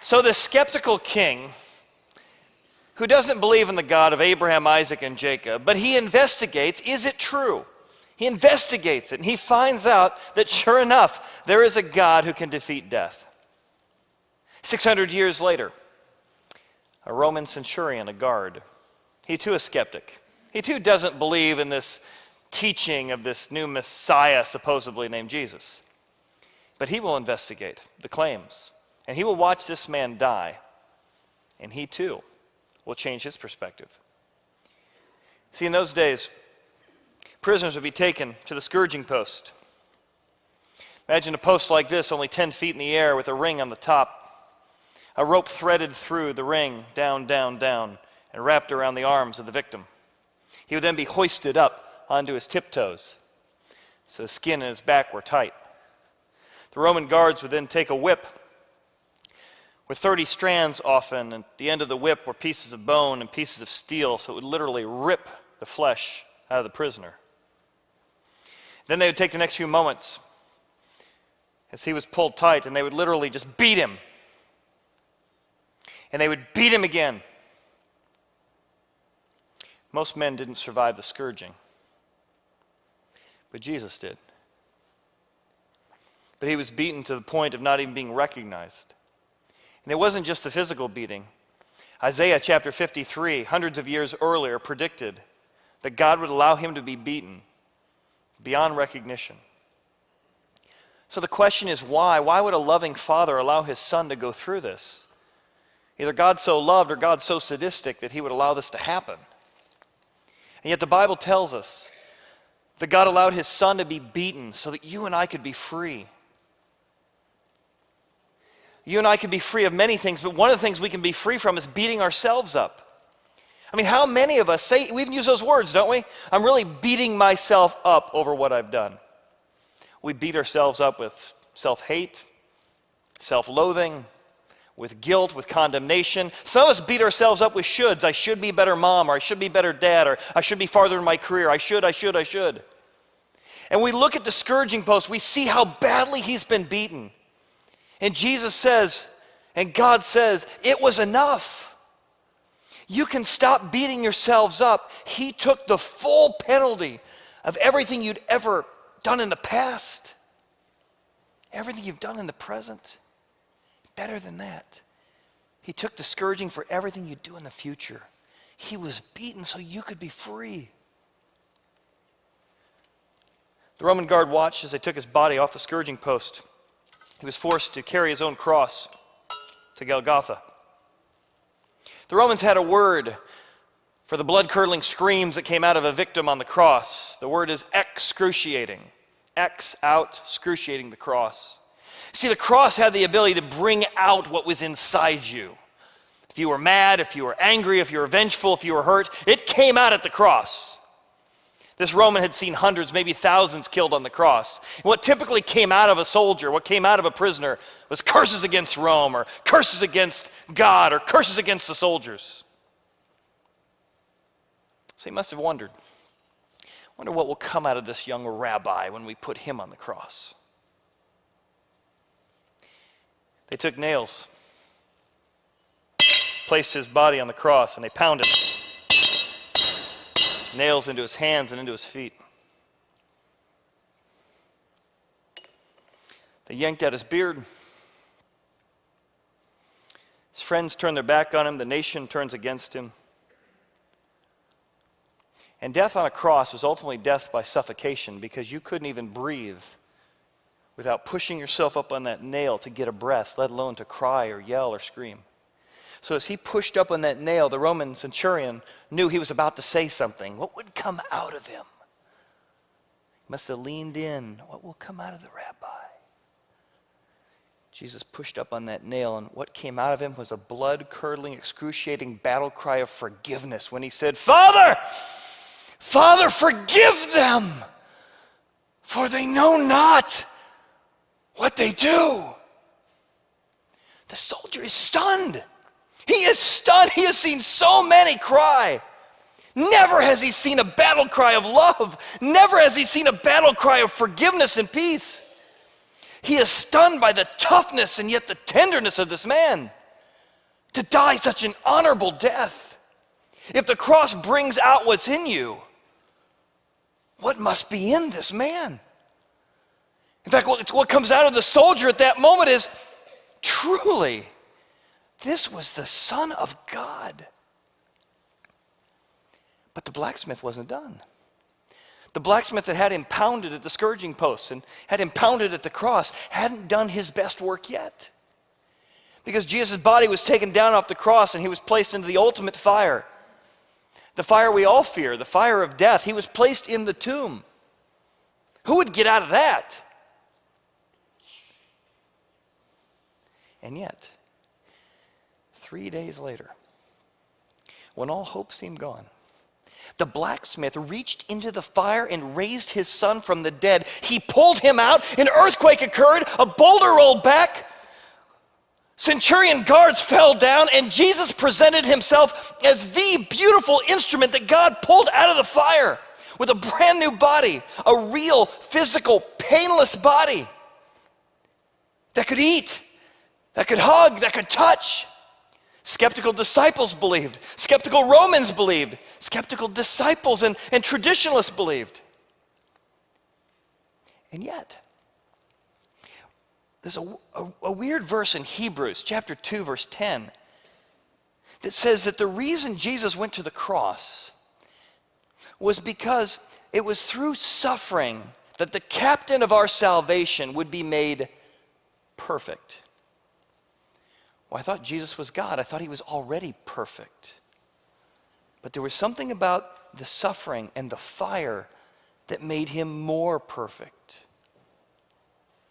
So this skeptical king, who doesn't believe in the God of Abraham, Isaac, and Jacob, but he investigates, is it true? He investigates it, and he finds out that sure enough, there is a God who can defeat death. 600 years later, a Roman centurion, a guard, he too is skeptic. He too doesn't believe in this teaching of this new Messiah supposedly named Jesus. But he will investigate the claims, and he will watch this man die, and he too will change his perspective. See, in those days, prisoners would be taken to the scourging post. Imagine a post like this, only 10 feet in the air with a ring on the top, a rope threaded through the ring, down, down, down, and wrapped around the arms of the victim. He would then be hoisted up onto his tiptoes, so his skin and his back were tight. The Roman guards would then take a whip with 30 strands often, and at the end of the whip were pieces of bone and pieces of steel, so it would literally rip the flesh out of the prisoner. Then they would take the next few moments as he was pulled tight, and they would literally just beat him. And they would beat him again. Most men didn't survive the scourging, but Jesus did. But he was beaten to the point of not even being recognized. And it wasn't just a physical beating. Isaiah chapter 53, hundreds of years earlier, predicted that God would allow him to be beaten beyond recognition. So the question is why? Why would a loving father allow his son to go through this? Either God so loved or God so sadistic that he would allow this to happen. And yet the Bible tells us that God allowed his son to be beaten so that you and I could be free. You and I could be free of many things, but one of the things we can be free from is beating ourselves up. I mean, how many of us say, we even use those words, don't we? I'm really beating myself up over what I've done. We beat ourselves up with self-hate, self-loathing, with guilt, with condemnation. Some of us beat ourselves up with shoulds. I should be a better mom, or I should be a better dad, or I should be farther in my career. I should. And we look at the scourging post, we see how badly he's been beaten. And Jesus says, and God says, it was enough. You can stop beating yourselves up. He took the full penalty of everything you'd ever done in the past, everything you've done in the present. Better than that, he took the scourging for everything you do in the future. He was beaten so you could be free. The Roman guard watched as they took his body off the scourging post. He was forced to carry his own cross to Golgotha. The Romans had a word for the blood-curdling screams that came out of a victim on the cross. The word is excruciating. X out, excruciating the cross. See, the cross had the ability to bring out what was inside you. If you were mad, if you were angry, if you were vengeful, if you were hurt, it came out at the cross. This Roman had seen hundreds, maybe thousands killed on the cross. And what typically came out of a soldier, what came out of a prisoner, was curses against Rome, or curses against God, or curses against the soldiers. So he must have wondered, wonder what will come out of this young rabbi when we put him on the cross. They took nails, placed his body on the cross, and they pounded nails into his hands and into his feet. They yanked out his beard. His friends turned their back on him. The nation turns against him. And death on a cross was ultimately death by suffocation, because you couldn't even breathe without pushing yourself up on that nail to get a breath, let alone to cry or yell or scream. So as he pushed up on that nail, the Roman centurion knew he was about to say something. What would come out of him? He must have leaned in. What will come out of the rabbi? Jesus pushed up on that nail, and what came out of him was a blood-curdling, excruciating battle cry of forgiveness when he said, Father, Father, forgive them, for they know not what they do. The soldier is stunned. He is stunned. He has seen so many cry. Never has he seen a battle cry of love. Never has he seen a battle cry of forgiveness and peace. He is stunned by the toughness and yet the tenderness of this man. to die such an honorable death. If the cross brings out what's in you, what must be in this man? In fact, what comes out of the soldier at that moment is, truly, this was the Son of God. But the blacksmith wasn't done. The blacksmith that had him pounded at the scourging posts and had him pounded at the cross hadn't done his best work yet. Because Jesus' body was taken down off the cross and he was placed into the ultimate fire. The fire we all fear, the fire of death. He was placed in the tomb. Who would get out of that? And yet, 3 days later, when all hope seemed gone, the blacksmith reached into the fire and raised his son from the dead. He pulled him out, an earthquake occurred, a boulder rolled back, centurion guards fell down, and Jesus presented himself as the beautiful instrument that God pulled out of the fire with a brand new body, a real, physical, painless body that could eat, that could hug, that could touch. Skeptical disciples believed. Skeptical Romans believed. Skeptical disciples and traditionalists believed. And yet, there's a weird verse in Hebrews chapter 2, verse 10 that says that the reason Jesus went to the cross was because it was through suffering that the captain of our salvation would be made perfect. Well, I thought Jesus was God. I thought he was already perfect. But there was something about the suffering and the fire that made him more perfect.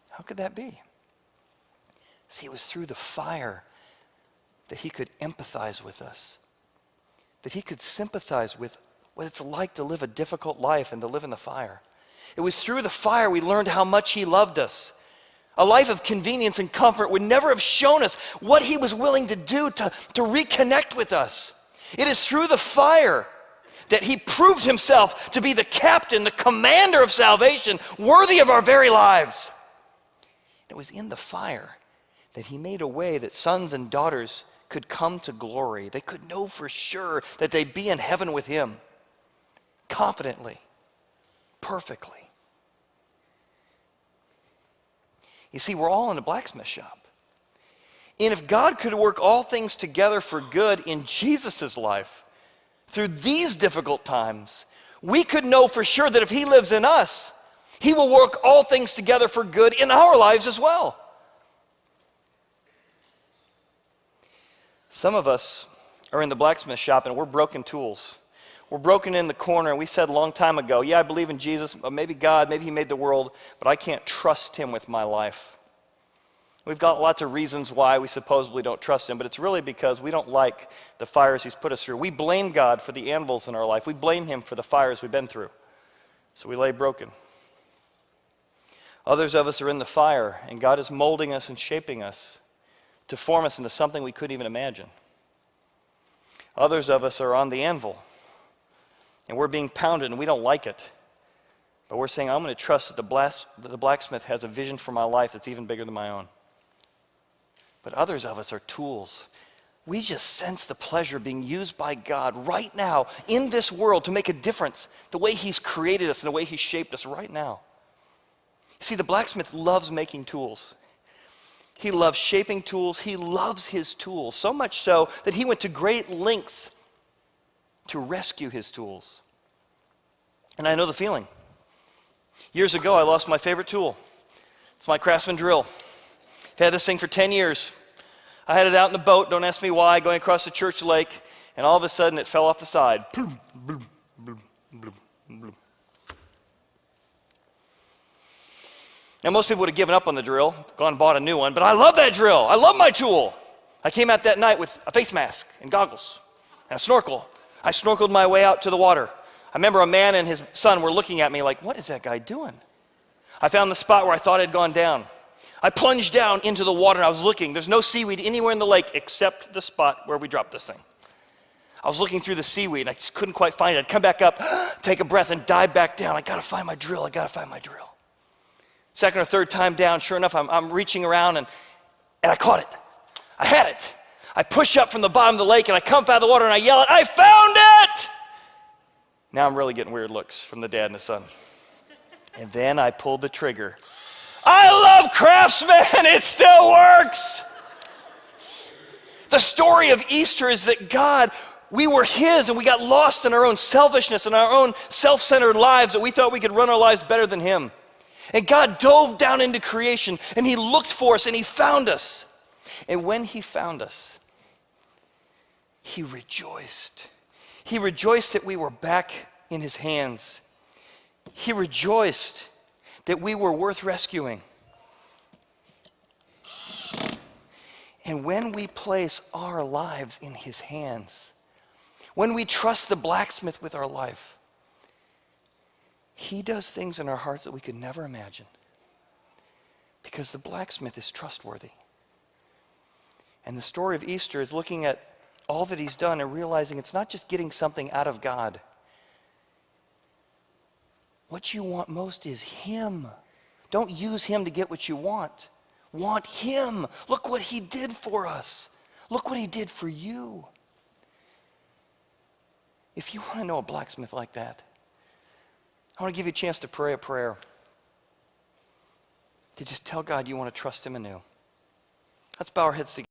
How could that be? See, it was through the fire that he could empathize with us, that he could sympathize with what it's like to live a difficult life and to live in the fire. It was through the fire we learned how much he loved us. A life of convenience and comfort would never have shown us what he was willing to do to reconnect with us. It is through the fire that he proved himself to be the captain, the commander of salvation, worthy of our very lives. It was in the fire that he made a way that sons and daughters could come to glory. They could know for sure that they'd be in heaven with him, confidently, perfectly. You see, we're all in a blacksmith shop. And if God could work all things together for good in Jesus' life through these difficult times, we could know for sure that if he lives in us, he will work all things together for good in our lives as well. Some of us are in the blacksmith shop and we're broken tools. We're broken in the corner, and we said a long time ago, yeah, I believe in Jesus, maybe God, maybe he made the world, but I can't trust him with my life. We've got lots of reasons why we supposedly don't trust him, but it's really because we don't like the fires he's put us through. We blame God for the anvils in our life. We blame him for the fires we've been through. So we lay broken. Others of us are in the fire, and God is molding us and shaping us to form us into something we couldn't even imagine. Others of us are on the anvil, and we're being pounded and we don't like it. But we're saying, I'm going to trust that the blacksmith has a vision for my life that's even bigger than my own. But others of us are tools. We just sense the pleasure being used by God right now in this world to make a difference, the way he's created us and the way he's shaped us right now. See, the blacksmith loves making tools. He loves shaping tools. He loves his tools, so much so that he went to great lengths to rescue his tools. And I know the feeling. Years ago, I lost my favorite tool. It's my Craftsman drill. I've had this thing for 10 years. I had it out in the boat, don't ask me why, going across the church lake, and all of a sudden it fell off the side. Now, most people would have given up on the drill, gone and bought a new one, but I love that drill. I love my tool. I came out that night with a face mask and goggles and a snorkel. I snorkeled my way out to the water. I remember a man and his son were looking at me like, what is that guy doing? I found the spot where I thought I'd gone down. I plunged down into the water and I was looking. There's no seaweed anywhere in the lake except the spot where we dropped this thing. I was looking through the seaweed and I just couldn't quite find it. I'd come back up, take a breath, and dive back down. I gotta find my drill. Second or third time down, sure enough, I'm reaching around and I caught it. I had it. I push up from the bottom of the lake and I come up out of the water and I yell out, I found it! Now I'm really getting weird looks from the dad and the son. And then I pulled the trigger. I love Craftsman, it still works. The story of Easter is that God, we were his and we got lost in our own selfishness and our own self-centered lives that we thought we could run our lives better than him. And God dove down into creation and he looked for us and he found us. And when he found us, he rejoiced. He rejoiced that we were back in his hands. He rejoiced that we were worth rescuing. And when we place our lives in his hands, when we trust the blacksmith with our life, he does things in our hearts that we could never imagine. Because the blacksmith is trustworthy. And the story of Easter is looking at all that he's done and realizing it's not just getting something out of God. What you want most is him. Don't use him to get what you want. Want him. Look what he did for us. Look what he did for you. If you want to know a blacksmith like that, I want to give you a chance to pray a prayer. To just tell God you want to trust him anew. Let's bow our heads together.